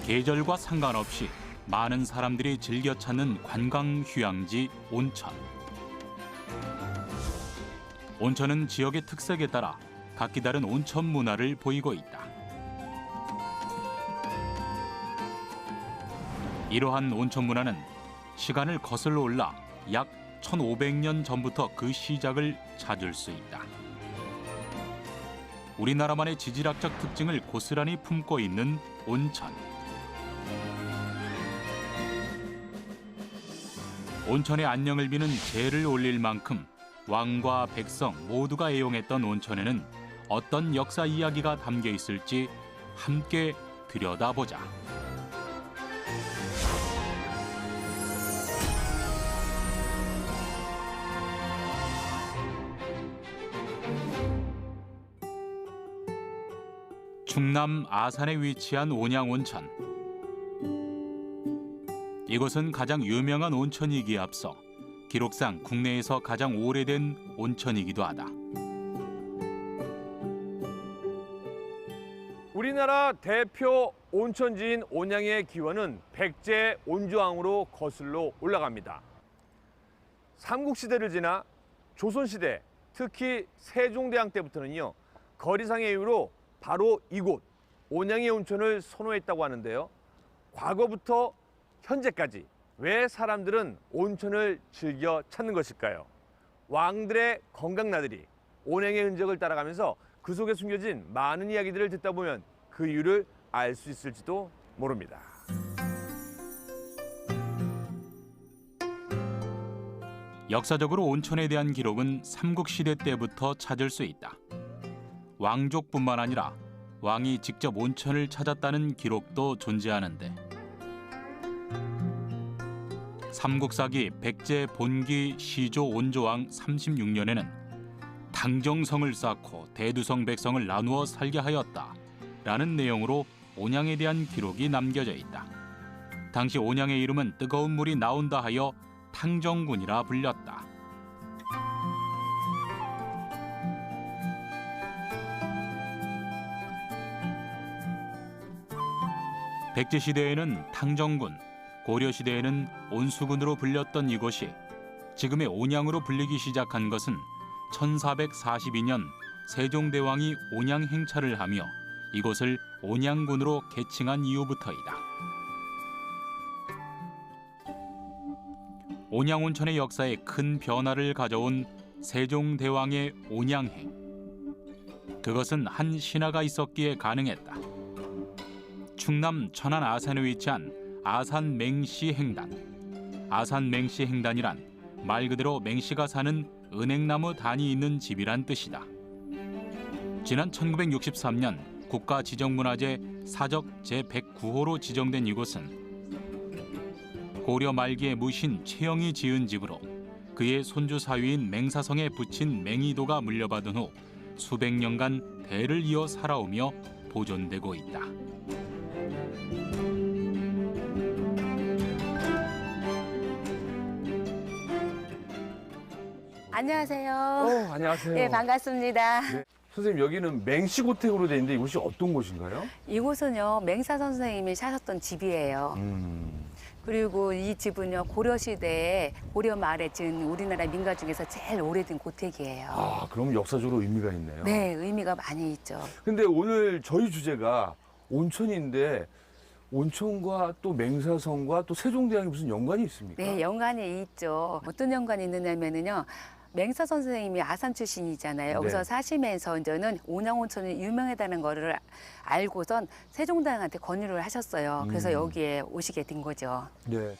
계절과 상관없이 많은 사람들이 즐겨 찾는 관광 휴양지 온천. 온천은 지역의 특색에 따라 각기 다른 온천 문화를 보이고 있다. 이러한 온천 문화는 시간을 거슬러 올라 약 1500년 전부터 그 시작을 찾을 수 있다. 우리나라만의 지질학적 특징을 고스란히 품고 있는 온천. 온천의 안녕을 비는 제를 올릴 만큼 왕과 백성 모두가 애용했던 온천에는 어떤 역사 이야기가 담겨 있을지 함께 들여다보자. 충남 아산에 위치한 온양온천. 이곳은 가장 유명한 온천이기에 앞서 기록상 국내에서 가장 오래된 온천이기도 하다. 우리나라 대표 온천지인 온양의 기원은 백제 온주왕으로 거슬러 올라갑니다. 삼국시대를 지나 조선시대, 특히 세종대왕 때부터는요, 거리상의 이유로 바로 이곳 온양의 온천을 선호했다고 하는데요. 과거부터 현재까지 왜 사람들은 온천을 즐겨 찾는 것일까요? 왕들의 건강나들이 온양의 흔적을 따라가면서 그 속에 숨겨진 많은 이야기들을 듣다 보면 그 이유를 알 수 있을지도 모릅니다. 역사적으로 온천에 대한 기록은 삼국시대 때부터 찾을 수 있다. 왕족뿐만 아니라 왕이 직접 온천을 찾았다는 기록도 존재하는데 삼국사기 백제 본기 시조 온조왕 36년에는 당정성을 쌓고 대두성 백성을 나누어 살게 하였다라는 내용으로 온양에 대한 기록이 남겨져 있다. 당시 온양의 이름은 뜨거운 물이 나온다 하여 탕정군이라 불렸다. 백제 시대에는 탕정군, 고려 시대에는 온수군으로 불렸던 이곳이 지금의 온양으로 불리기 시작한 것은 1442년 세종대왕이 온양 행차를 하며 이곳을 온양군으로 개칭한 이후부터이다. 온양온천의 역사에 큰 변화를 가져온 세종대왕의 온양행. 그것은 한 신화가 있었기에 가능했다. 충남 천안 아산에 위치한 아산 맹씨 행단. 아산 맹씨 행단이란 말 그대로 맹씨가 사는 은행나무 단이 있는 집이란 뜻이다. 지난 1963년 국가지정문화재 사적 제109호로 지정된 이곳은 고려 말기에 무신 최영이 지은 집으로 그의 손주 사위인 맹사성에 붙인 맹이도가 물려받은 후 수백 년간 대를 이어 살아오며 보존되고 있다. 안녕하세요. 안녕하세요. 네, 반갑습니다. 네. 선생님, 여기는 맹시고택으로 되어 있는데 이곳이 어떤 곳인가요? 이곳은요, 맹사 선생님이 사셨던 집이에요. 그리고 이 집은요, 고려시대에 고려 말에 지은 우리나라 민가 중에서 제일 오래된 고택이에요. 아, 그럼 역사적으로 의미가 있네요. 네, 의미가 많이 있죠. 근데 오늘 저희 주제가 온천인데 온천과 또 맹사성과 또 세종대왕이 무슨 연관이 있습니까? 네, 연관이 있죠. 어떤 연관이 있느냐면요. 맹사 선생님이 아산 출신이잖아요. 여기서 네. 사시면서 이제는 온양온천이 유명하다는 거를 알고선 세종대왕한테 권유를 하셨어요. 그래서 여기에 오시게 된 거죠. 네.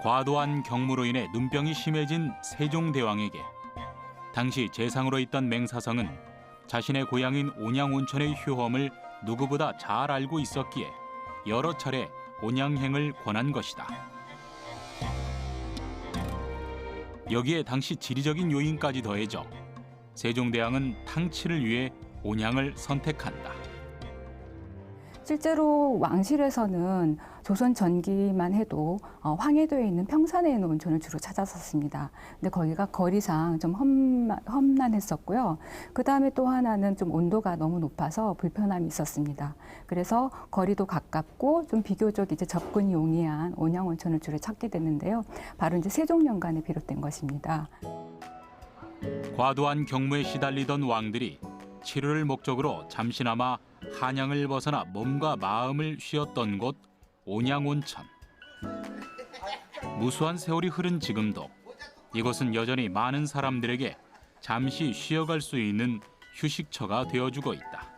과도한 경무로 인해 눈병이 심해진 세종대왕에게 당시 재상으로 있던 맹사성은 자신의 고향인 온양온천의 효험을 누구보다 잘 알고 있었기에 여러 차례 온양행을 권한 것이다. 여기에 당시 지리적인 요인까지 더해져 세종대왕은 탕치를 위해 온양을 선택한다. 실제로 왕실에서는 조선 전기만 해도 황해도에 있는 평산에 있는 온천을 주로 찾았었습니다. 근데 거기가 거리상 좀 험난했었고요. 그 다음에 또 하나는 좀 온도가 너무 높아서 불편함이 있었습니다. 그래서 거리도 가깝고 좀 비교적 이제 접근이 용이한 온양온천을 주로 찾게 됐는데요. 바로 이제 세종연간에 비롯된 것입니다. 과도한 경무에 시달리던 왕들이 치료를 목적으로 잠시나마 한양을 벗어나 몸과 마음을 쉬었던 곳 온양온천. 무수한 세월이 흐른 지금도 이곳은 여전히 많은 사람들에게 잠시 쉬어갈 수 있는 휴식처가 되어주고 있다.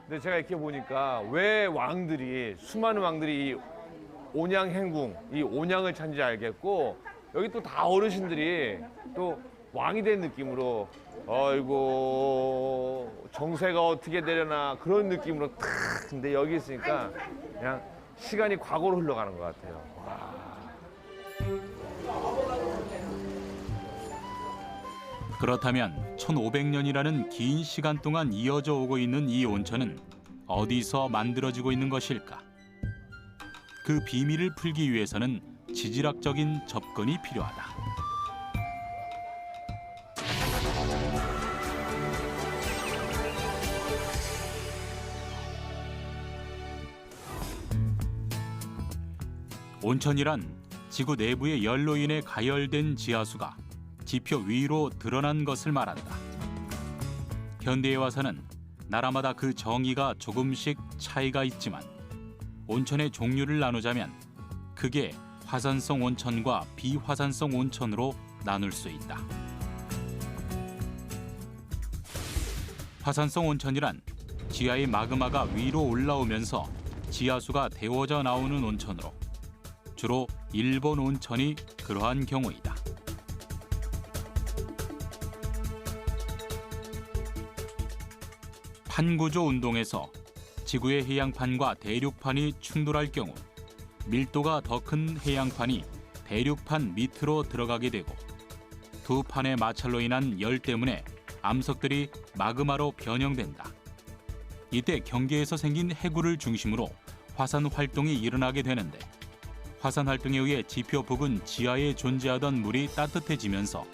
근데 제가 이렇게 보니까 왜 수많은 왕들이 이 온양행궁, 이 온양을 찾는지 알겠고, 여기 또 다 어르신들이 또 왕이 된 느낌으로 어이고 정세가 어떻게 되려나 그런 느낌으로 탁. 근데 여기 있으니까 그냥 시간이 과거로 흘러가는 것 같아요. 와. 그렇다면 1500년이라는 긴 시간 동안 이어져 오고 있는 이 온천은 어디서 만들어지고 있는 것일까? 그 비밀을 풀기 위해서는 지질학적인 접근이 필요하다. 온천이란 지구 내부의 열로 인해 가열된 지하수가 지표 위로 드러난 것을 말한다. 현대에 와서는 나라마다 그 정의가 조금씩 차이가 있지만 온천의 종류를 나누자면 크게 화산성 온천과 비화산성 온천으로 나눌 수 있다. 화산성 온천이란 지하의 마그마가 위로 올라오면서 지하수가 데워져 나오는 온천으로 주로 일본 온천이 그러한 경우이다. 판구조 운동에서 지구의 해양판과 대륙판이 충돌할 경우 밀도가 더 큰 해양판이 대륙판 밑으로 들어가게 되고 두 판의 마찰로 인한 열 때문에 암석들이 마그마로 변형된다. 이때 경계에서 생긴 해구를 중심으로 화산 활동이 일어나게 되는데 화산 활동에 의해 지표 부근 지하에 존재하던 물이 따뜻해지면서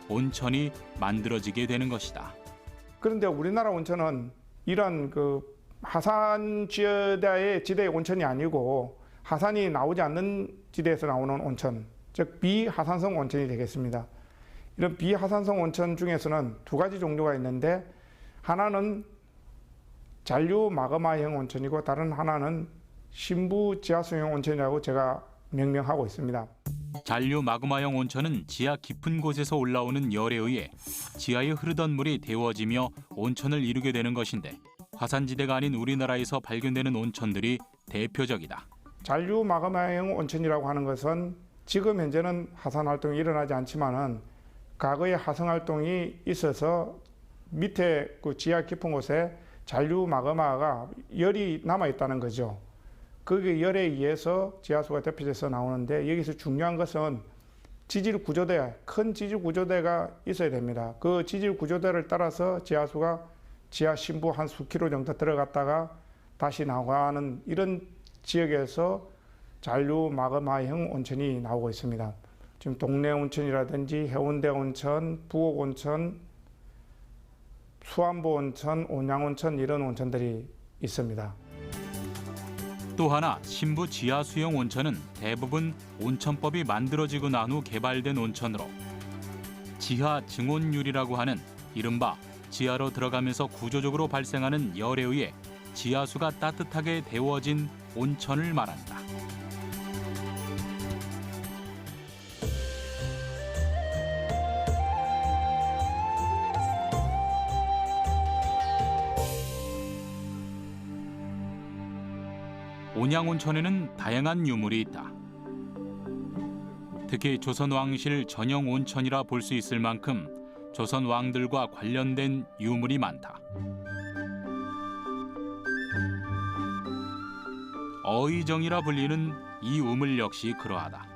온천이 만들어지게 되는 것이다. 그런데 우리나라 온천은 이런 하산 지대의 온천이 아니고 하산이 나오지 않는 지대에서 나오는 온천, 즉 비하산성 온천이 되겠습니다. 이런 비하산성 온천 중에서는 두 가지 종류가 있는데 하나는 잔류 마그마형 온천이고 다른 하나는 신부 지하수형 온천이라고 제가 명명하고 있습니다. 잔류 마그마형 온천은 지하 깊은 곳에서 올라오는 열에 의해 지하에 흐르던 물이 데워지며 온천을 이루게 되는 것인데 화산지대가 아닌 우리나라에서 발견되는 온천들이 대표적이다. 잔류 마그마형 온천이라고 하는 것은 지금 현재는 하산 활동이 일어나지 않지만은 과거에 하성 활동이 있어서 밑에 그 지하 깊은 곳에 잔류 마그마가 열이 남아 있다는 거죠. 그 열에 의해서 지하수가 대표돼서 나오는데 여기서 중요한 것은 지질 구조대, 큰 지질 구조대가 있어야 됩니다. 그 지질 구조대를 따라서 지하수가 지하 심부 한 수킬로 정도 들어갔다가 다시 나가는 이런 지역에서 잔류 마그마형 온천이 나오고 있습니다. 지금 동래 온천이라든지 해운대 온천, 부곡 온천, 수안보 온천, 온양 온천 이런 온천들이 있습니다. 또 하나 신부 지하수형 온천은 대부분 온천법이 만들어지고 난 후 개발된 온천으로 지하 증온율이라고 하는 이른바 지하로 들어가면서 구조적으로 발생하는 열에 의해 지하수가 따뜻하게 데워진 온천을 말한다. 온양온천에는 다양한 유물이 있다. 특히 조선 왕실 전용 온천이라 볼 수 있을 만큼 조선 왕들과 관련된 유물이 많다. 어의정이라 불리는 이 우물 역시 그러하다.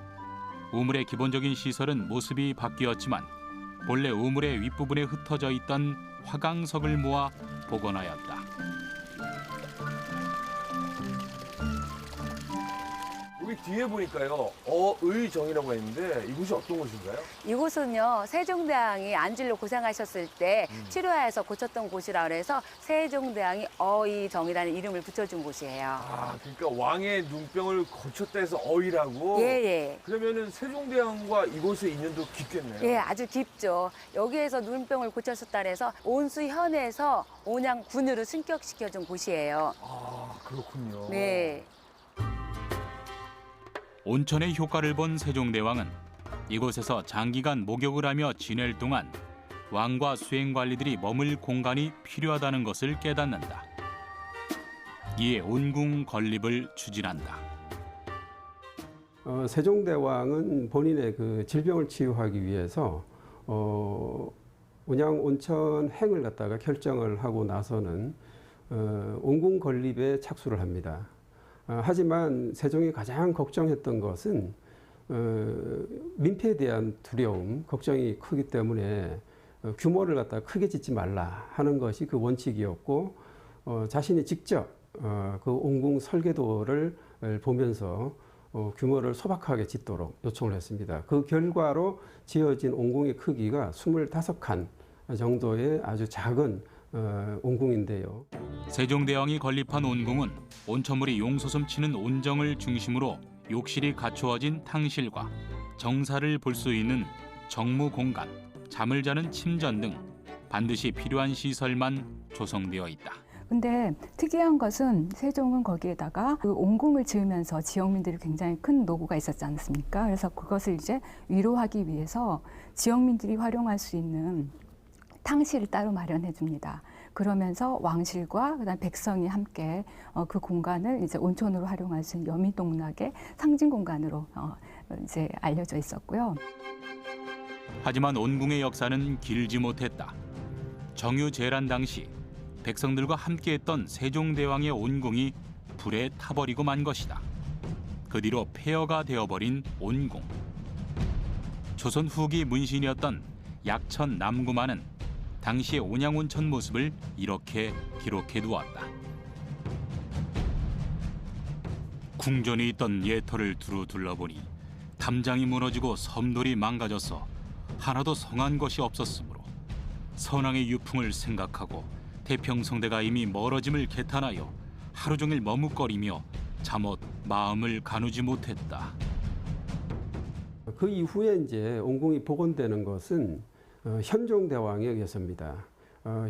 우물의 기본적인 시설은 모습이 바뀌었지만 본래 우물의 윗부분에 흩어져 있던 화강석을 모아 복원하였다. 여기 뒤에 보니까요, 어의정이라고 했는데 이곳이 어떤 곳인가요? 이곳은요, 세종대왕이 안질로 고생하셨을 때 치료하여서 고쳤던 곳이라 그래서 세종대왕이 어의정이라는 이름을 붙여준 곳이에요. 아, 그러니까 왕의 눈병을 고쳤다 해서 어의라고? 예, 예. 그러면은 세종대왕과 이곳의 인연도 깊겠네요. 예, 아주 깊죠. 여기에서 눈병을 고쳤었다 그래서 온수현에서 온양군으로 승격시켜준 곳이에요. 아, 그렇군요. 네. 온천의 효과를 본 세종대왕은 이곳에서 장기간 목욕을 하며 지낼 동안 왕과 수행관리들이 머물 공간이 필요하다는 것을 깨닫는다. 이에 온궁 건립을 추진한다. 세종대왕은 본인의 그 질병을 치유하기 위해서 온양 온천 행을 갖다가 결정을 하고 나서는 온궁 건립에 착수를 합니다. 하지만 세종이 가장 걱정했던 것은 민폐에 대한 두려움, 걱정이 크기 때문에 규모를 갖다가 크게 짓지 말라 하는 것이 그 원칙이었고 자신이 직접 그 온궁 설계도를 보면서 규모를 소박하게 짓도록 요청을 했습니다. 그 결과로 지어진 온궁의 크기가 25칸 정도의 아주 작은 온궁인데요. 세종대왕이 건립한 온궁은 온천물이 용솟음치는 온정을 중심으로 욕실이 갖추어진 탕실과 정사를 볼 수 있는 정무 공간, 잠을 자는 침전 등 반드시 필요한 시설만 조성되어 있다. 근데 특이한 것은 세종은 거기에다가 그 온궁을 지으면서 지역민들이 굉장히 큰 노고가 있었지 않습니까? 그래서 그것을 이제 위로하기 위해서 지역민들이 활용할 수 있는 탕실을 따로 마련해 줍니다. 그러면서 왕실과 그다음 백성이 함께 그 공간을 이제 온천으로 활용할 수 있는 여민동락의 상징 공간으로 이제 알려져 있었고요. 하지만 온궁의 역사는 길지 못했다. 정유재란 당시 백성들과 함께했던 세종대왕의 온궁이 불에 타버리고 만 것이다. 그 뒤로 폐허가 되어버린 온궁. 조선 후기 문신이었던 약천 남구만은 당시의 온양온천 모습을 이렇게 기록해 두었다. 궁전에 있던 예터를 두루 둘러보니 담장이 무너지고 섬돌이 망가져서 하나도 성한 것이 없었으므로 선왕의 유풍을 생각하고 태평성대가 이미 멀어짐을 개탄하여 하루 종일 머뭇거리며 잠옷 마음을 가누지 못했다. 그 이후에 이제 온궁이 복원되는 것은 현종대왕에 의해서입니다.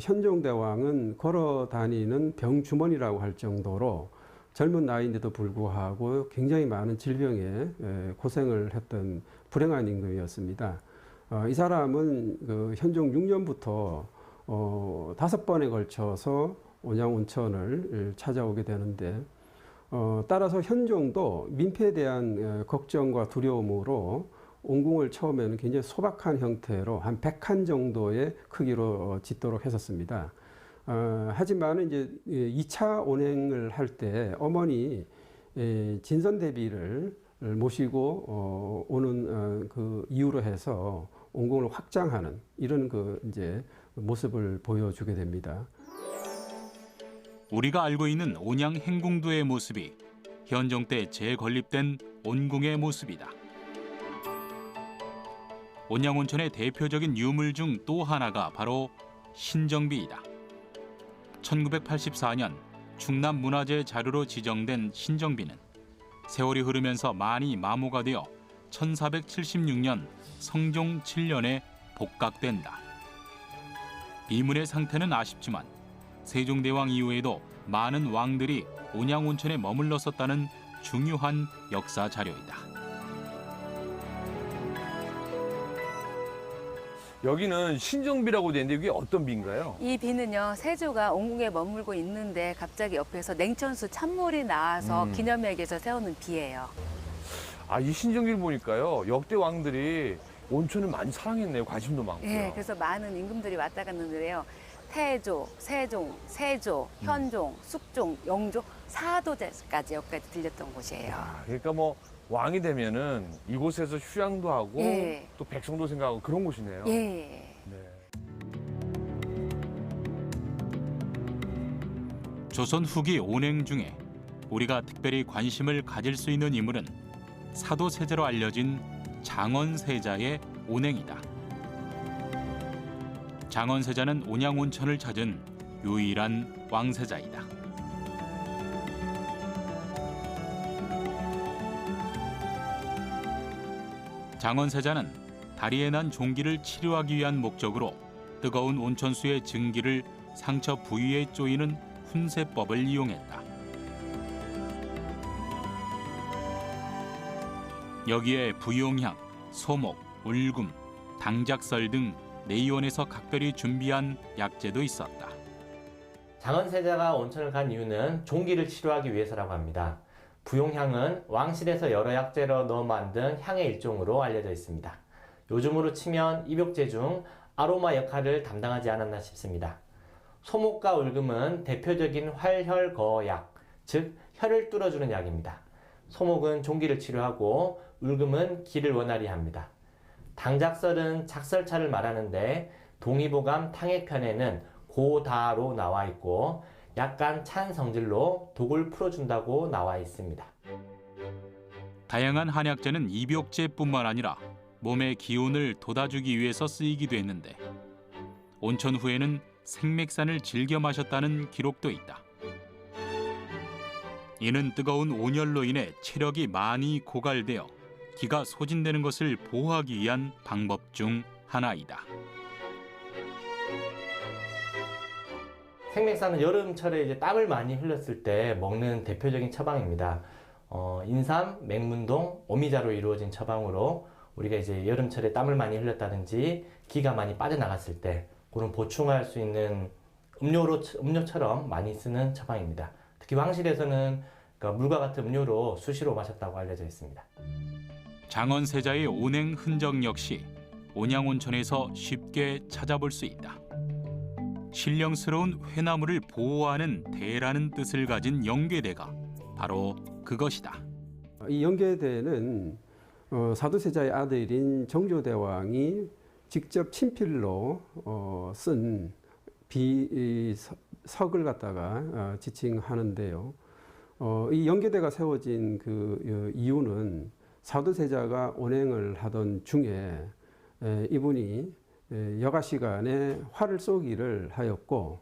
현종대왕은 걸어 다니는 병주머니라고 할 정도로 젊은 나이인데도 불구하고 굉장히 많은 질병에 고생을 했던 불행한 임금이었습니다. 이 사람은 그 현종 6년부터 5번에 걸쳐서 온양온천을 찾아오게 되는데 따라서 현종도 민폐에 대한 걱정과 두려움으로 온궁을 처음에는 굉장히 소박한 형태로 한 100칸 정도의 크기로 짓도록 했었습니다. 하지만 이제 2차 온행을 할 때 어머니 진선대비를 모시고 오는 그 이유로 해서 온궁을 확장하는 이런 그 이제 모습을 보여주게 됩니다. 우리가 알고 있는 온양 행궁도의 모습이 현종 때 재건립된 온궁의 모습이다. 온양온천의 대표적인 유물 중 또 하나가 바로 신정비이다. 1984년 충남문화재 자료로 지정된 신정비는 세월이 흐르면서 많이 마모가 되어 1476년 성종 7년에 복각된다. 이문의 상태는 아쉽지만 세종대왕 이후에도 많은 왕들이 온양온천에 머물렀었다는 중요한 역사 자료이다. 여기는 신정비라고 되어 있는데 이게 어떤 비인가요? 이 비는요, 세조가 온궁에 머물고 있는데 갑자기 옆에서 냉천수 찬물이 나와서 기념회에서 세우는 비예요. 아, 이 신정비를 보니까요, 역대 왕들이 온천을 많이 사랑했네요. 관심도 많고요. 네, 그래서 많은 임금들이 왔다 갔는데요. 태조, 세종, 세조, 현종, 숙종, 영조, 사도제까지 여기까지 들렸던 곳이에요. 야, 그러니까 뭐 왕이 되면은 이곳에서 휴양도 하고 예. 또 백성도 생각하고 그런 곳이네요. 예. 네. 조선 후기 온행 중에 우리가 특별히 관심을 가질 수 있는 인물은 사도세자로 알려진 장원세자의 온행이다. 장원세자는 온양온천을 찾은 유일한 왕세자이다. 장원세자는 다리에 난 종기를 치료하기 위한 목적으로 뜨거운 온천수의 증기를 상처 부위에 쪼이는 훈세법을 이용했다. 여기에 부용향, 소목, 울금, 당작설 등 내의원에서 각별히 준비한 약재도 있었다. 장원세자가 온천을 간 이유는 종기를 치료하기 위해서라고 합니다. 부용향은 왕실에서 여러 약재로 넣어 만든 향의 일종으로 알려져 있습니다. 요즘으로 치면 입욕제 중 아로마 역할을 담당하지 않았나 싶습니다. 소목과 울금은 대표적인 활혈거약, 즉 혈을 뚫어주는 약입니다. 소목은 종기를 치료하고 울금은 기를 원활히 합니다. 당작설은 작설차를 말하는데 동의보감 탕해편에는 고다로 나와 있고 약간 찬 성질로 독을 풀어준다고 나와 있습니다. 다양한 한약재는 입욕제뿐만 아니라 몸의 기운을 돋아주기 위해서 쓰이기도 했는데 온천 후에는 생맥산을 즐겨 마셨다는 기록도 있다. 이는 뜨거운 온열로 인해 체력이 많이 고갈되어 기가 소진되는 것을 보호하기 위한 방법 중 하나이다. 생맥산은 여름철에 이제 땀을 많이 흘렸을 때 먹는 대표적인 처방입니다. 인삼, 맥문동, 오미자로 이루어진 처방으로 우리가 이제 여름철에 땀을 많이 흘렸다든지 기가 많이 빠져나갔을 때 그런 보충할 수 있는 음료처럼 많이 쓰는 처방입니다. 특히 왕실에서는 물과 같은 음료로 수시로 마셨다고 알려져 있습니다. 장원세자의 온행 흔적 역시 온양온천에서 쉽게 찾아볼 수 있다. 신령스러운 회나무를 보호하는 대라는 뜻을 가진 영괴대가 바로 그것이다. 이 영괴대는 사도세자의 아들인 정조대왕이 직접 친필로 쓴 석을 갖다가 지칭하는데요. 이 영괴대가 세워진 그 이유는 사도세자가 온행을 하던 중에 이분이 여가 시간에 활을 쏘기를 하였고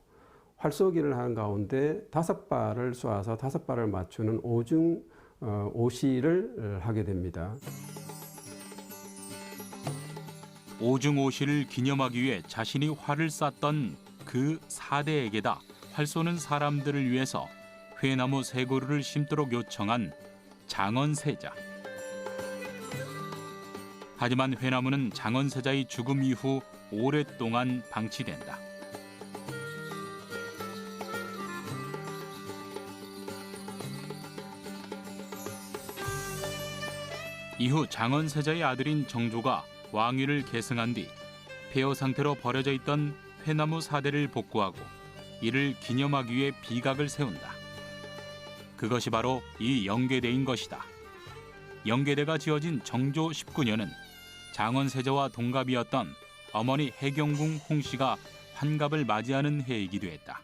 활 쏘기를 하는 가운데 5발을 쏘아서 5발을 맞추는 오중 오시를 하게 됩니다. 오중오시를 기념하기 위해 자신이 활을 쐈던 그 사대에게다 활 쏘는 사람들을 위해서 회나무 3그루를 심도록 요청한 장원세자. 하지만 회나무는 장원세자의 죽음 이후 오랫동안 방치된다. 이후 장원세자의 아들인 정조가 왕위를 계승한 뒤 폐허 상태로 버려져 있던 회나무 사대를 복구하고 이를 기념하기 위해 비각을 세운다. 그것이 바로 이 영괴대인 것이다. 영괴대가 지어진 정조 19년은 장원세자와 동갑이었던 어머니 해경궁 홍씨가 환갑을 맞이하는 해이기도 했다.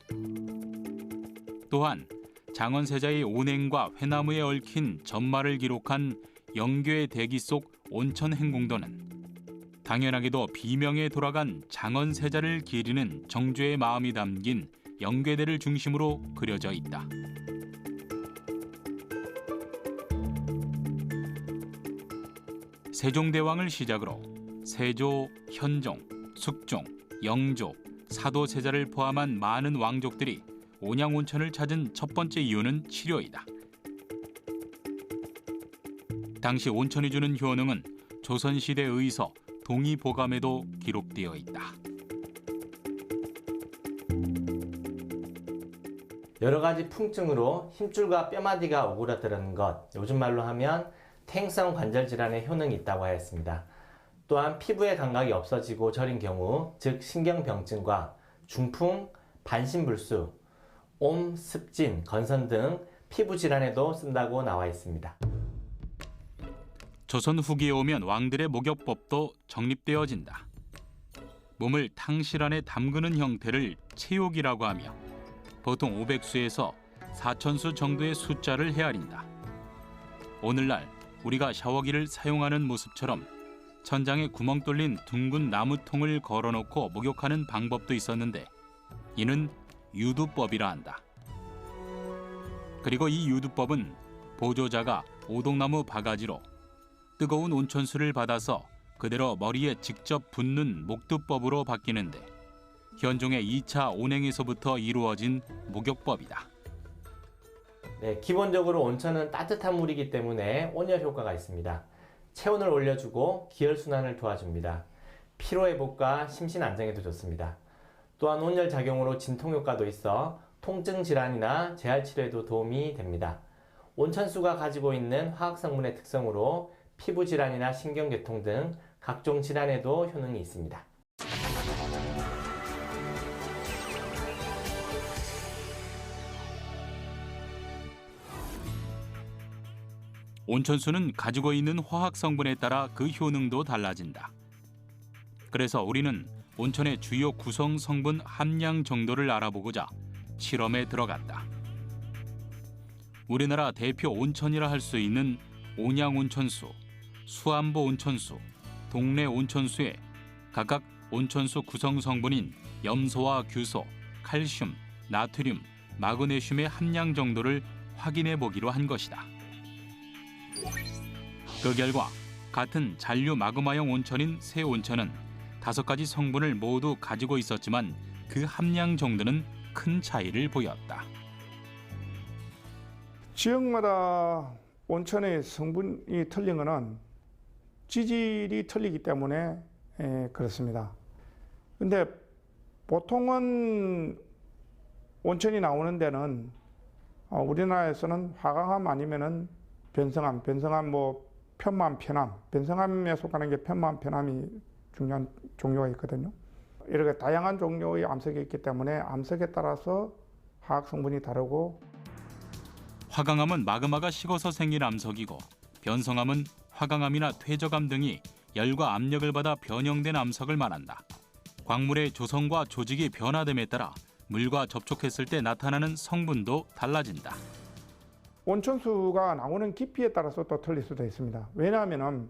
또한 장원세자의 온행과 회나무에 얽힌 전말을 기록한 영괴대기 속 온천행궁도는 당연하게도 비명에 돌아간 장원세자를 기리는 정조의 마음이 담긴 영괴대를 중심으로 그려져 있다. 세종대왕을 시작으로 세조, 현종, 숙종, 영조, 사도세자를 포함한 많은 왕족들이 온양온천을 찾은 첫 번째 이유는 치료이다. 당시 온천이 주는 효능은 조선시대 의서 동의보감에도 기록되어 있다. 여러 가지 풍증으로 힘줄과 뼈마디가 오그라드는 것, 요즘 말로 하면 퇴행성 관절 질환의 효능이 있다고 하였습니다. 또한 피부의 감각이 없어지고 저린 경우, 즉 신경병증과 중풍, 반신불수, 옴, 습진, 건선 등 피부 질환에도 쓴다고 나와 있습니다. 조선 후기에 오면 왕들의 목욕법도 정립되어진다. 몸을 탕실 안에 담그는 형태를 체욕이라고 하며 보통 오백수에서 4천수 정도의 숫자를 헤아린다. 오늘날 우리가 샤워기를 사용하는 모습처럼 천장에 구멍 뚫린 둥근 나무통을 걸어놓고 목욕하는 방법도 있었는데 이는 유두법이라 한다. 그리고 이 유두법은 보조자가 오동나무 바가지로 뜨거운 온천수를 받아서 그대로 머리에 직접 붓는 목두법으로 바뀌는데 현종의 2차 온행에서부터 이루어진 목욕법이다. 네, 기본적으로 온천은 따뜻한 물이기 때문에 온열 효과가 있습니다. 체온을 올려주고 기혈순환을 도와줍니다. 피로회복과 심신안정에도 좋습니다. 또한 온열 작용으로 진통 효과도 있어 통증 질환이나 재활 치료에도 도움이 됩니다. 온천수가 가지고 있는 화학성분의 특성으로 피부 질환이나 신경계통 등 각종 질환에도 효능이 있습니다. 온천수는 가지고 있는 화학 성분에 따라 그 효능도 달라진다. 그래서 우리는 온천의 주요 구성 성분 함량 정도를 알아보고자 실험에 들어갔다. 우리나라 대표 온천이라 할 수 있는 온양 온천수, 수안보 온천수, 동래 온천수에 각각 온천수 구성 성분인 염소와 규소, 칼슘, 나트륨, 마그네슘의 함량 정도를 확인해 보기로 한 것이다. 그 결과 같은 잔류 마그마형 온천인 새 온천은 5가지 성분을 모두 가지고 있었지만 그 함량 정도는 큰 차이를 보였다. 지역마다 온천의 성분이 틀린 것은 지질이 틀리기 때문에 그렇습니다. 근데 보통은 온천이 나오는 데는 우리나라에서는 화강암 아니면은 변성암 뭐 편마암, 편암, 변성암에 속하는 게 편마암, 편암이 중요한 종류가 있거든요. 이렇게 다양한 종류의 암석이 있기 때문에 암석에 따라서 화학 성분이 다르고, 화강암은 마그마가 식어서 생긴 암석이고 변성암은 화강암이나 퇴적암 등이 열과 압력을 받아 변형된 암석을 말한다. 광물의 조성과 조직이 변화됨에 따라 물과 접촉했을 때 나타나는 성분도 달라진다. 온천수가 나오는 깊이에 따라서 또 틀릴 수도 있습니다. 왜냐하면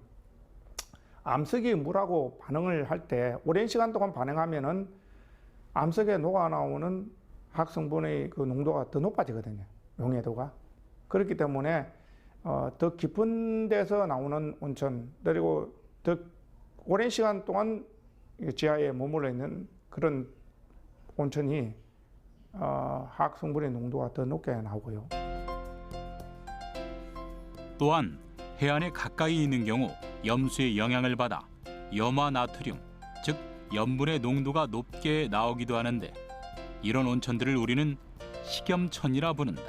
암석이 물하고 반응을 할 때 오랜 시간 동안 반응하면은 암석에 녹아 나오는 화학 성분의 그 농도가 더 높아지거든요. 용해도가. 그렇기 때문에 더 깊은 데서 나오는 온천, 그리고 더 오랜 시간 동안 지하에 머물러 있는 그런 온천이 화학 성분의 농도가 더 높게 나오고요. 또한 해안에 가까이 있는 경우 염수의 영향을 받아 염화 나트륨, 즉 염분의 농도가 높게 나오기도 하는데 이런 온천들을 우리는 식염천이라 부른다.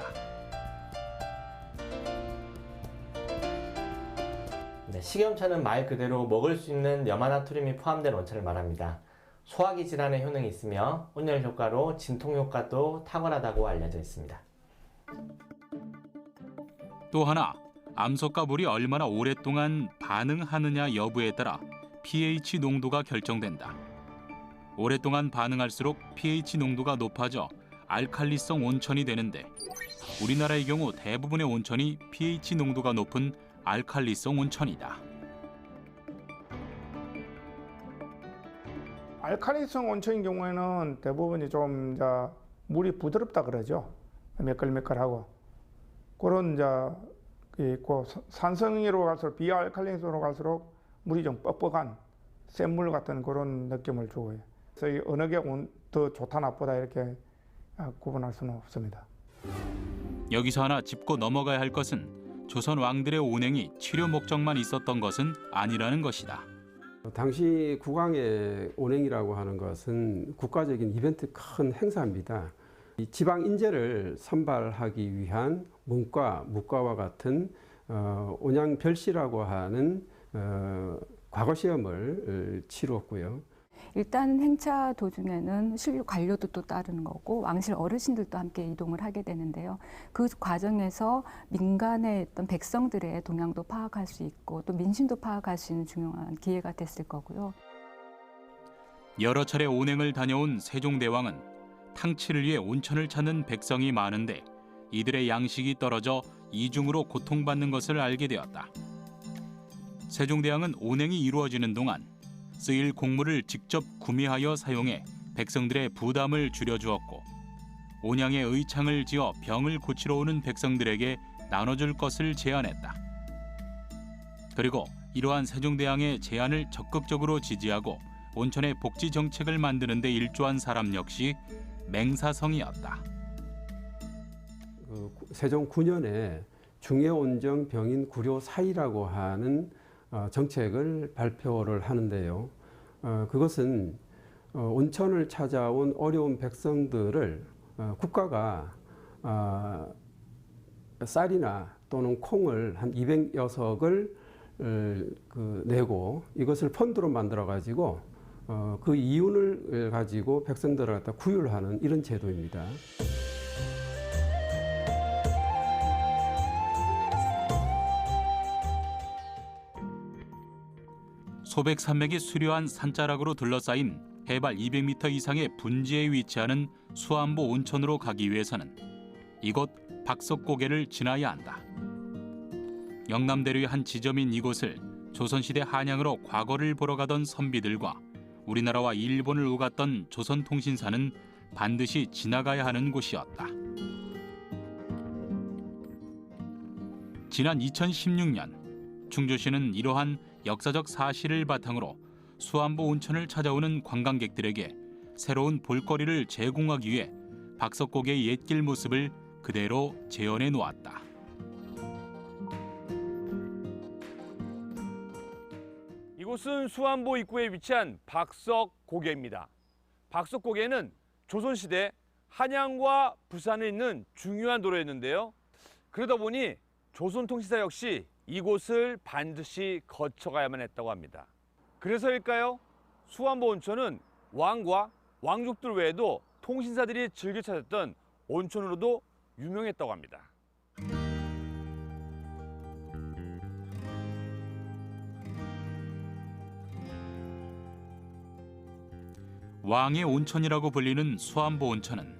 네, 식염천은 말 그대로 먹을 수 있는 염화나트륨이 포함된 온천을 말합니다. 소화기 질환에 효능이 있으며 온열 효과로 진통 효과도 탁월하다고 알려져 있습니다. 또 하나, 암석과 물이 얼마나 오랫동안 반응하느냐 여부에 따라 pH 농도가 결정된다. 오랫동안 반응할수록 pH 농도가 높아져 알칼리성 온천이 되는데 우리나라의 경우 대부분의 온천이 pH 농도가 높은 알칼리성 온천이다. 알칼리성 온천인 경우에는 대부분이 좀 이제 물이 부드럽다 그러죠. 매끌매끌하고 그런 이제 있고, 산성으로 갈수록 비알칼리성으로 갈수록 물이 좀 뻑뻑한 센물 같은 그런 느낌을 주고요. 그래서 어느 게 더 좋다 나쁘다 이렇게 구분할 수는 없습니다. 여기서 하나 짚고 넘어가야 할 것은 조선 왕들의 온행이 치료 목적만 있었던 것은 아니라는 것이다. 당시 국왕의 온행이라고 하는 것은 국가적인 이벤트 큰 행사입니다. 이 지방 인재를 선발하기 위한 문과와 같은 온양별시라고 하는 과거 시험을 치루었고요. 일단 행차 도중에는 신료 관료도 또 따르는 거고 왕실 어르신들도 함께 이동을 하게 되는데요. 그 과정에서 민간의 어떤 백성들의 동향도 파악할 수 있고 또 민심도 파악할 수 있는 중요한 기회가 됐을 거고요. 여러 차례 온행을 다녀온 세종대왕은 탕치를 위해 온천을 찾는 백성이 많은데 이들의 양식이 떨어져 이중으로 고통받는 것을 알게 되었다. 세종대왕은 온행이 이루어지는 동안 쓰일 곡물을 직접 구매하여 사용해 백성들의 부담을 줄여주었고 온양의 의창을 지어 병을 고치러 오는 백성들에게 나눠줄 것을 제안했다. 그리고 이러한 세종대왕의 제안을 적극적으로 지지하고 온천의 복지 정책을 만드는 데 일조한 사람 역시 맹사성이었다. 세종 9년에 중해온정 병인 구료사이라고 하는 정책을 발표를 하는데요. 그것은 온천을 찾아온 어려운 백성들을 국가가 쌀이나 또는 콩을 한 200여석을 내고 이것을 펀드로 만들어 가지고 그 이윤을 가지고 백성들을 갖다 구휼하는 이런 제도입니다. 소백산맥이 수려한 산자락으로 둘러싸인 해발 200m 이상의 분지에 위치하는 수안보 온천으로 가기 위해서는 이곳 박석고개를 지나야 한다. 영남대로의 한 지점인 이곳을 조선시대 한양으로 과거를 보러 가던 선비들과 우리나라와 일본을 오갔던 조선통신사는 반드시 지나가야 하는 곳이었다. 지난 2016년 충주시는 이러한 역사적 사실을 바탕으로 수안보 온천을 찾아오는 관광객들에게 새로운 볼거리를 제공하기 위해 박석고개의 옛길 모습을 그대로 재현해 놓았다. 이곳은 수안보 입구에 위치한 박석고개입니다. 박석고개는 조선시대 한양과 부산에 있는 중요한 도로였는데요. 그러다 보니 조선통신사 역시 이곳을 반드시 거쳐가야만 했다고 합니다. 그래서일까요? 수안보 온천은 왕과 왕족들 외에도 통신사들이 즐겨 찾았던 온천으로도 유명했다고 합니다. 왕의 온천이라고 불리는 수안보 온천은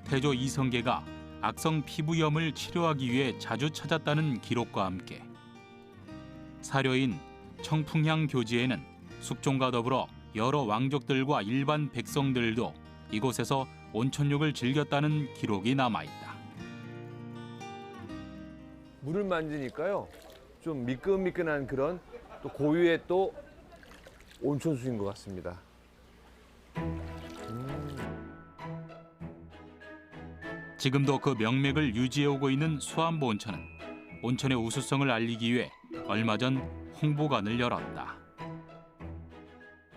태조 이성계가 악성 피부염을 치료하기 위해 자주 찾았다는 기록과 함께 사료인 청풍향 교지에는 숙종과 더불어 여러 왕족들과 일반 백성들도 이곳에서 온천욕을 즐겼다는 기록이 남아있다. 물을 만지니까요, 좀 미끈미끈한 그런 또 고유의 또 온천수인 것 같습니다. 지금도 그 명맥을 유지해오고 있는 수안보 온천은 온천의 우수성을 알리기 위해 얼마 전 홍보관을 열었다.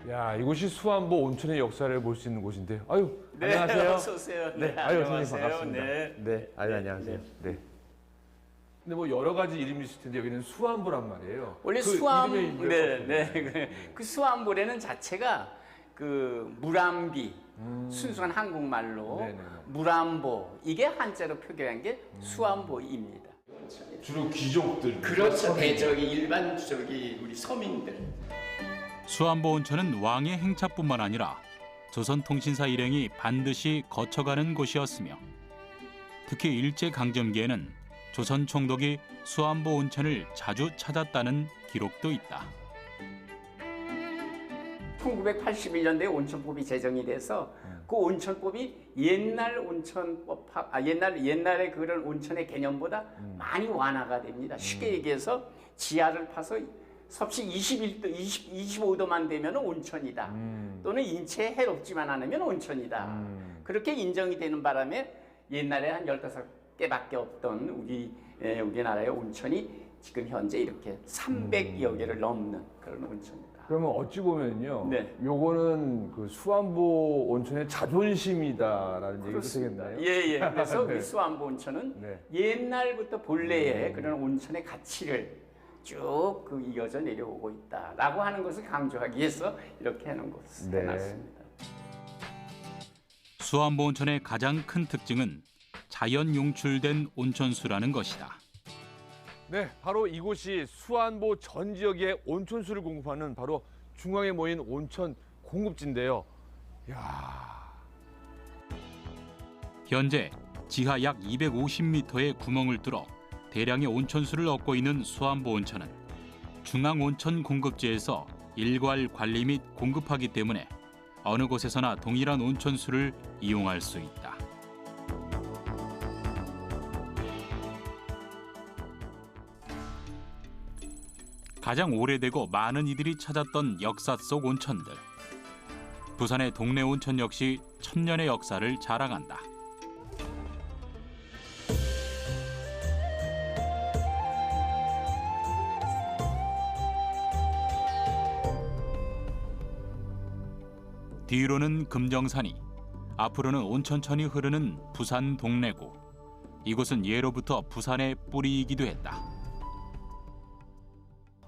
야, 이곳이 수안보 온천의 역사를 볼 수 있는 곳인데요. 아유, 네, 안녕하세요. 어서 오세요. 네, 아유, 선생님 반갑습니다. 네. 네, 아유, 안녕하세요. 네. 근데 뭐 여러 가지 이름이 있을 텐데 여기는 수안보란 말이에요. 원래 그 이름의 의미가 그 수안보라는 자체가 그 무람비, 순수한 한국말로 네네네. 무람보, 이게 한자로 표기한 게 수안보입니다. 주로 귀족들. 그렇죠. 대저기 일반 우리 서민들. 수안보 온천은 왕의 행차뿐만 아니라 조선통신사 일행이 반드시 거쳐가는 곳이었으며 특히 일제강점기에는 조선 총독이 수안보 온천을 자주 찾았다는 기록도 있다. 1981년도에 온천법이 제정이 돼서 그 온천법이 옛날 온천법, 옛날에 그런 온천의 개념보다 많이 완화가 됩니다. 쉽게 얘기해서 지하를 파서 섭씨 25도만 되면 온천이다. 또는 인체에 해롭지만 않으면 온천이다. 그렇게 인정이 되는 바람에 옛날에 한 15개밖에 없던 우리나라의 온천이 지금 현재 이렇게 300여 개를 넘는 그런 온천입니다. 그러면 어찌 보면요, 네. 요거는 그 수안보 온천의 자존심이다라는 얘기도 그렇습니다. 되겠나요? 예. 그래서 네. 우리 수안보 온천은 네. 옛날부터 본래의 그런 온천의 가치를 쭉 이어져 내려오고 있다라고 하는 것을 강조하기 위해서 이렇게 해놓은 것을 네. 해놨습니다. 수안보 온천의 가장 큰 특징은 자연 용출된 온천수라는 것이다. 네, 바로 이곳이 수안보 전 지역의 온천수를 공급하는 바로 중앙에 모인 온천 공급지인데요. 이야. 현재 지하 약 250m의 구멍을 뚫어 대량의 온천수를 얻고 있는 수안보 온천은 중앙온천 공급지에서 일괄 관리 및 공급하기 때문에 어느 곳에서나 동일한 온천수를 이용할 수 있다. 가장 오래되고 많은 이들이 찾았던 역사 속 온천들. 부산의 동네 온천 역시 천년의 역사를 자랑한다. 뒤로는 금정산이, 앞으로는 온천천이 흐르는 부산 동래구. 이곳은 예로부터 부산의 뿌리이기도 했다.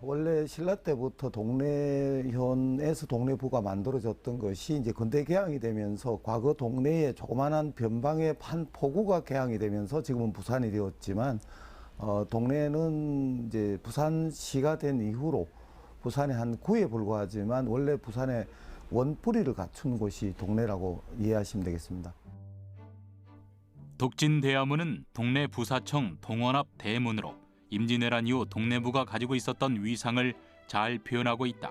원래 신라 때부터 동래현에서 동래부가 만들어졌던 것이 이제 근대 개항이 되면서 과거 동래에 조그마한 변방의 한 포구가 개항이 되면서 지금은 부산이 되었지만 동래는 이제 부산시가 된 이후로 부산의 한 구에 불과하지만 원래 부산의 원뿌리를 갖춘 곳이 동래라고 이해하시면 되겠습니다. 독진대야문은 동래 부사청 동원앞 대문으로 임진왜란 이후 동래부가 가지고 있었던 위상을 잘 표현하고 있다.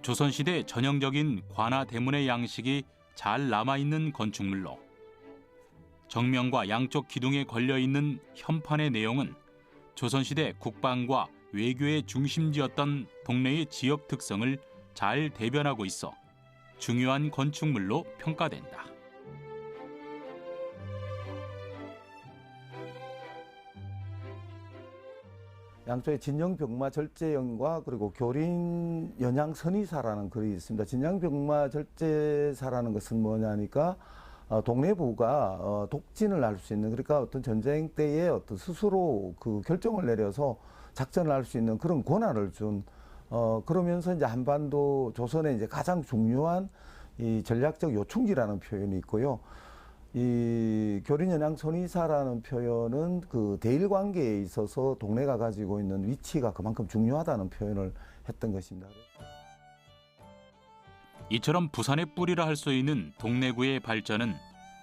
조선시대 전형적인 관아 대문의 양식이 잘 남아있는 건축물로 정면과 양쪽 기둥에 걸려있는 현판의 내용은 조선시대 국방과 외교의 중심지였던 동래의 지역 특성을 잘 대변하고 있어 중요한 건축물로 평가된다. 양쪽에 진영병마 절제형과 그리고 교린 연양 선의사라는 글이 있습니다. 진영병마 절제사라는 것은 뭐냐니까 동래부가 독진을 할 수 있는, 그러니까 어떤 전쟁 때에 어떤 스스로 그 결정을 내려서 작전을 할 수 있는 그런 권한을 준, 그러면서 이제 한반도 조선의 이제 가장 중요한 이 전략적 요충지라는 표현이 있고요. 이 교린연양 선의사라는 표현은 그 대일 관계에 있어서 동래가 가지고 있는 위치가 그만큼 중요하다는 표현을 했던 것입니다. 이처럼 부산의 뿌리라 할 수 있는 동래구의 발전은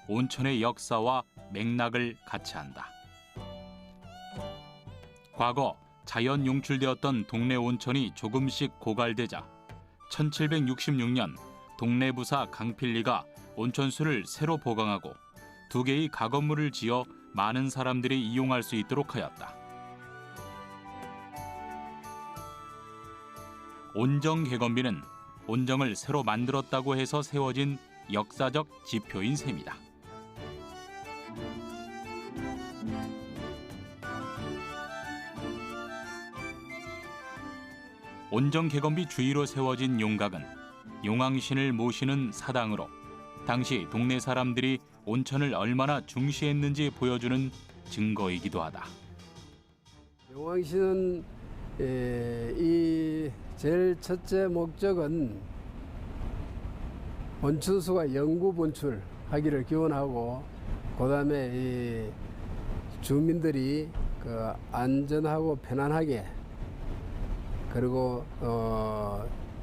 온천의 역사와 맥락을 같이 한다. 과거 자연 용출되었던 동래 온천이 조금씩 고갈되자 1766년 동래부사 강필리가 온천수를 새로 보강하고 2개의 가건물을 지어 많은 사람들이 이용할 수 있도록 하였다. 온정개건비는 온정을 새로 만들었다고 해서 세워진 역사적 지표인 셈이다. 온정개건비 주위로 세워진 용각은 용왕신을 모시는 사당으로 당시 동네 사람들이 온천을 얼마나 중시했는지 보여주는 증거이기도 하다. 용왕신은 이 제일 첫째 목적은 온천수가 영구 분출하기를 기원하고, 그다음에 이 주민들이 그 안전하고 편안하게, 그리고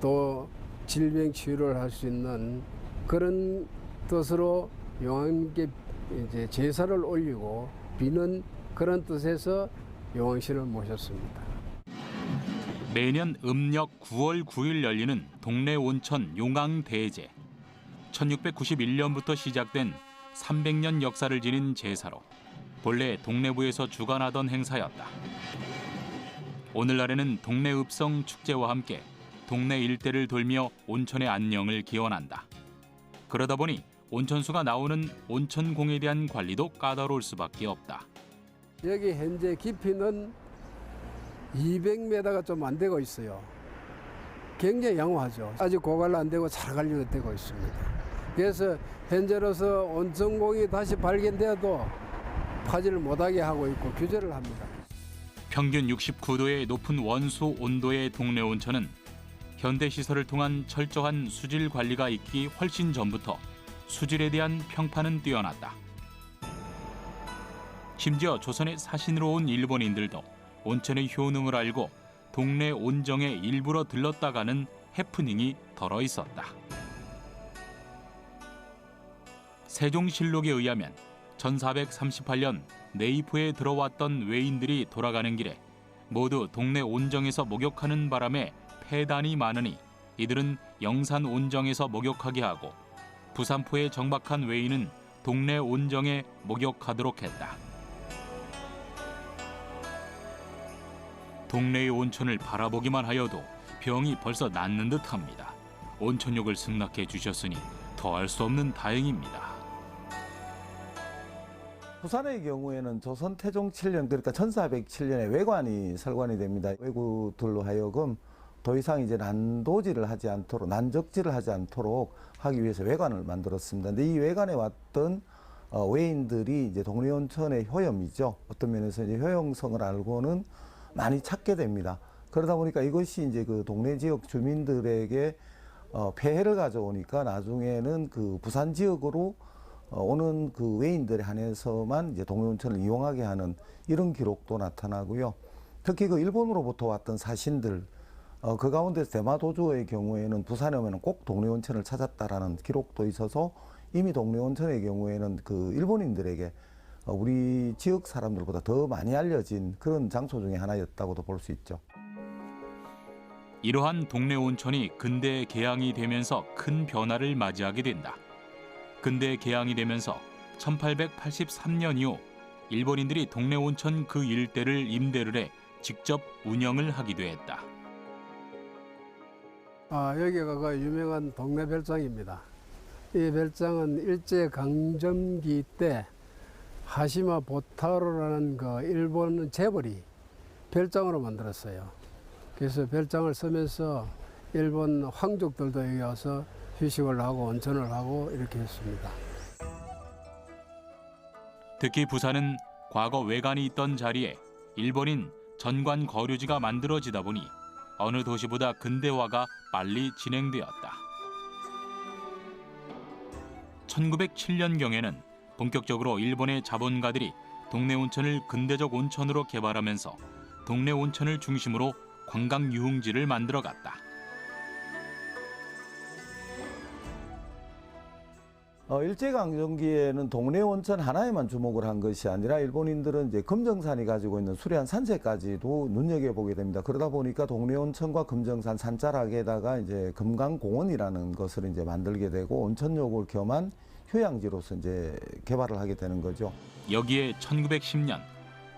또 질병 치유를 할 수 있는 그런 뜻으로 용왕께 이제 제사를 올리고 비는 그런 뜻에서 용왕신을 모셨습니다. 매년 음력 9월 9일 열리는 동래 온천 용왕대제. 1691년부터 시작된 300년 역사를 지닌 제사로 본래 동래부에서 주관하던 행사였다. 오늘날에는 동래 읍성 축제와 함께 동래 일대를 돌며 온천의 안녕을 기원한다. 그러다 보니 온천수가 나오는 온천공에 대한 관리도 까다로울 수밖에 없다. 여기 현재 깊이는 200m가 좀 안 되고 있어요. 굉장히 양호하죠. 아직 고갈 안 되고 잘 관리되고 있습니다. 그래서 현재로서 온천공이 다시 발견되어도 파지를 못하게 하고 있고 규제를 합니다. 평균 69도의 높은 원수 온도의 동래 온천은 현대 시설을 통한 철저한 수질 관리가 있기 훨씬 전부터 수질에 대한 평판은 뛰어났다. 심지어 조선에 사신으로 온 일본인들도 온천의 효능을 알고 동래 온정에 일부러 들렀다가는 해프닝이 덜어 있었다. 세종실록에 의하면 1438년 네이프에 들어왔던 외인들이 돌아가는 길에 모두 동네 온정에서 목욕하는 바람에 폐단이 많으니 이들은 영산 온정에서 목욕하게 하고 부산포에 정박한 외인은 동네 온정에 목욕하도록 했다. 동네의 온천을 바라보기만 하여도 병이 벌써 낫는 듯합니다. 온천욕을 승낙해 주셨으니 더할 수 없는 다행입니다. 부산의 경우에는 조선 태종 7년 그러니까 1407년에 외관이 설관이 됩니다. 외구들로 하여금 더 이상 이제 난도질을 하지 않도록 난적질을 하지 않도록 하기 위해서 외관을 만들었습니다. 근데 이 외관에 왔던 외인들이 이제 동래온천의 효염이죠. 어떤 면에서 이제 효용성을 알고는 많이 찾게 됩니다. 그러다 보니까 이것이 이제 그 동네 지역 주민들에게 폐해를 가져오니까 나중에는 그 부산 지역으로 오는 그 외인들에 한해서만 이제 동래온천을 이용하게 하는 이런 기록도 나타나고요. 특히 그 일본으로부터 왔던 사신들, 그 가운데서 대마도주의 경우에는 부산에 오면 꼭 동래온천을 찾았다라는 기록도 있어서 이미 동래온천의 경우에는 그 일본인들에게 우리 지역 사람들보다 더 많이 알려진 그런 장소 중에 하나였다고도 볼 수 있죠. 이러한 동네 온천이 근대 개항이 되면서 큰 변화를 맞이하게 된다. 근대 개항이 되면서 1883년 이후 일본인들이 동네 온천 그 일대를 임대를 해 직접 운영을 하기도 했다. 여기가 그 유명한 동네 별장입니다. 이 별장은 일제 강점기 때 하시마 보타로라는 그 일본 재벌이 별장으로 만들었어요. 그래서 별장을 쓰면서 일본 황족들도 여기 와서 휴식을 하고 온천을 하고 이렇게 했습니다. 특히 부산은 과거 외관이 있던 자리에 일본인 전관 거류지가 만들어지다 보니 어느 도시보다 근대화가 빨리 진행되었다. 1907년경에는 본격적으로 일본의 자본가들이 동네 온천을 근대적 온천으로 개발하면서 동네 온천을 중심으로 관광 유흥지를 만들어갔다. 일제강점기에는 동네 온천 하나에만 주목을 한 것이 아니라 일본인들은 이제 금정산이 가지고 있는 수려한 산세까지도 눈여겨보게 됩니다. 그러다 보니까 동네 온천과 금정산 산자락에다가 이제 금강공원이라는 것을 이제 만들게 되고 온천욕을 겸한 휴양지로서 이제 개발을 하게 되는 거죠. 여기에 1910년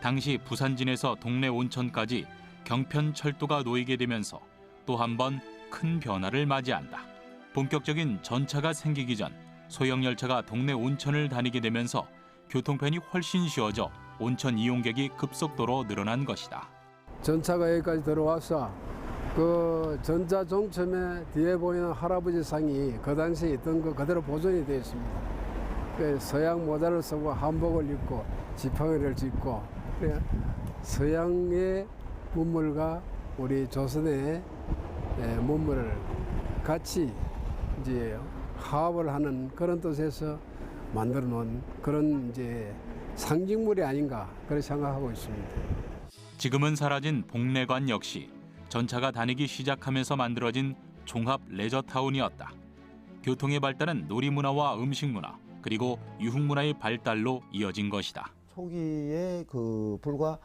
당시 부산진에서 동네 온천까지 경편철도가 놓이게 되면서 또 한 번 큰 변화를 맞이한다. 본격적인 전차가 생기기 전 소형 열차가 동네 온천을 다니게 되면서 교통편이 훨씬 쉬워져 온천 이용객이 급속도로 늘어난 것이다. 전차가 여기까지 들어와서 그 전자 종점에 뒤에 보이는 할아버지 상이 그 당시에 있던 거 그대로 보존이 되어 있습니다. 그 서양 모자를 쓰고 한복을 입고 지팡이를 짚고 서양의 문물과 우리 조선의 문물을 같이 이제 화합을 하는 그런 뜻에서 만들어 놓은 그런 이제 상징물이 아닌가 그렇게 생각하고 있습니다. 지금은 사라진 복례관 역시 전차가 다니기 시작하면서 만들어진 종합 레저타운이었다. 교통의 발달은 놀이문화와 음식문화 그리고 유흥문화의 발달로 이어진 것이다. 초기에 그 불과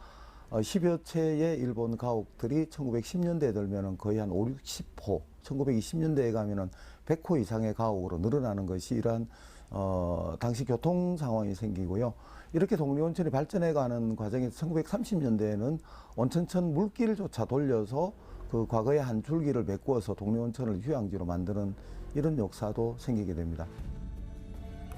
10여 채의 일본 가옥들이 1910년대에 들면은 거의 한 5, 60호, 1920년대에 가면은 100호 이상의 가옥으로 늘어나는 것이 이러한 당시 교통 상황이 생기고요. 이렇게 동네 온천이 발전해가는 과정에서 1930년대에는 온천천 물길조차 돌려서 그 과거의 한 줄기를 메꾸어서 동네 온천을 휴양지로 만드는 이런 역사도 생기게 됩니다.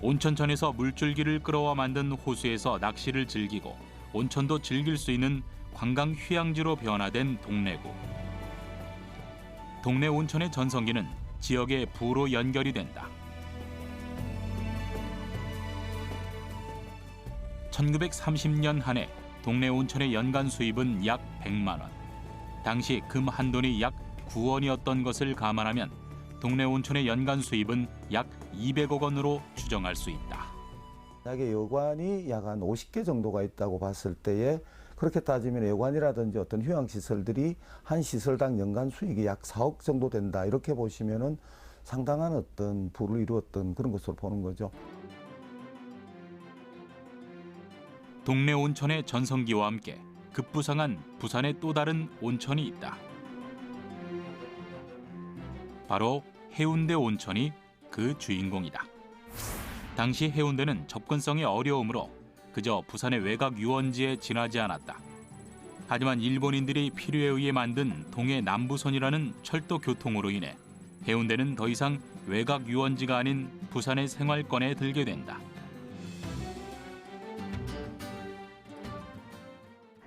온천천에서 물줄기를 끌어와 만든 호수에서 낚시를 즐기고 온천도 즐길 수 있는 관광 휴양지로 변화된 동래구. 동네 온천의 전성기는 지역의 부로 연결이 된다. 1930년 한 해 동네 온천의 연간 수입은 약 100만 원. 당시 금 한 돈이 약 9원이었던 것을 감안하면 동네 온천의 연간 수입은 약 200억 원으로 추정할 수 있다. 만약에 여관이 약 한 50개 정도가 있다고 봤을 때에 그렇게 따지면 애관이라든지 어떤 휴양시설들이 한 시설당 연간 수익이 약 4억 정도 된다. 이렇게 보시면은 상당한 어떤 부를 이루었던 그런 것으로 보는 거죠. 동네 온천의 전성기와 함께 급부상한 부산의 또 다른 온천이 있다. 바로 해운대 온천이 그 주인공이다. 당시 해운대는 접근성의 어려움으로 그저 부산의 외곽 유원지에 지나지 않았다. 하지만 일본인들이 필요에 의해 만든 동해 남부선이라는 철도 교통으로 인해 해운대는 더 이상 외곽 유원지가 아닌 부산의 생활권에 들게 된다.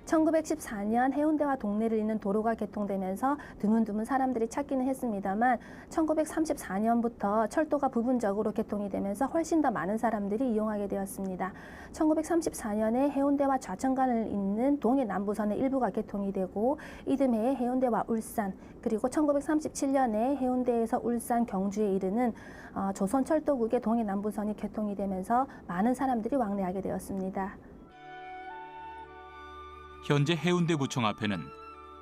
1914년 해운대와 동네를 잇는 도로가 개통되면서 드문드문 사람들이 찾기는 했습니다만 1934년부터 철도가 부분적으로 개통이 되면서 훨씬 더 많은 사람들이 이용하게 되었습니다. 1934년에 해운대와 좌천간을 잇는 동해 남부선의 일부가 개통이 되고 이듬해에 해운대와 울산, 그리고 1937년에 해운대에서 울산, 경주에 이르는 조선철도국의 동해 남부선이 개통이 되면서 많은 사람들이 왕래하게 되었습니다. 현재 해운대구청 앞에는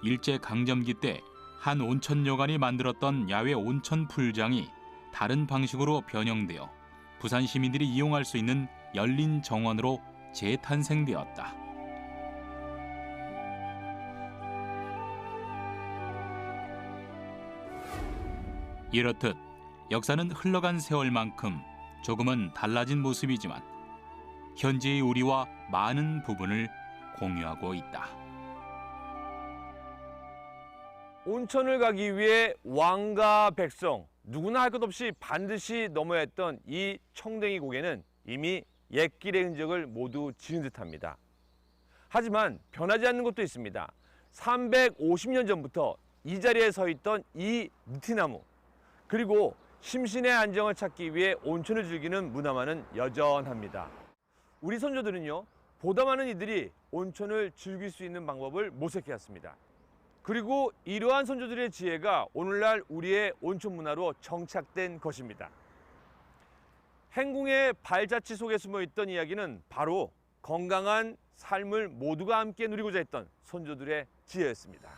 일제강점기 때 한 온천여관이 만들었던 야외 온천 풀장이 다른 방식으로 변형되어 부산 시민들이 이용할 수 있는 열린 정원으로 재탄생되었다. 이렇듯 역사는 흘러간 세월만큼 조금은 달라진 모습이지만 현재의 우리와 많은 부분을 공유하고 있다. 온천을 가기 위해 왕과 백성 누구나 할 것 없이 반드시 넘어야 했던 이 청댕이 고개는 이미 옛길의 흔적을 모두 지은 듯합니다. 하지만 변하지 않는 것도 있습니다. 350년 전부터 이 자리에 서 있던 이 느티나무, 그리고 심신의 안정을 찾기 위해 온천을 즐기는 문화만은 여전합니다. 우리 선조들은요, 보다 많은 이들이 온천을 즐길 수 있는 방법을 모색해왔습니다. 그리고 이러한 선조들의 지혜가 오늘날 우리의 온천 문화로 정착된 것입니다. 행궁의 발자취 속에 숨어있던 이야기는 바로 건강한 삶을 모두가 함께 누리고자 했던 선조들의 지혜였습니다.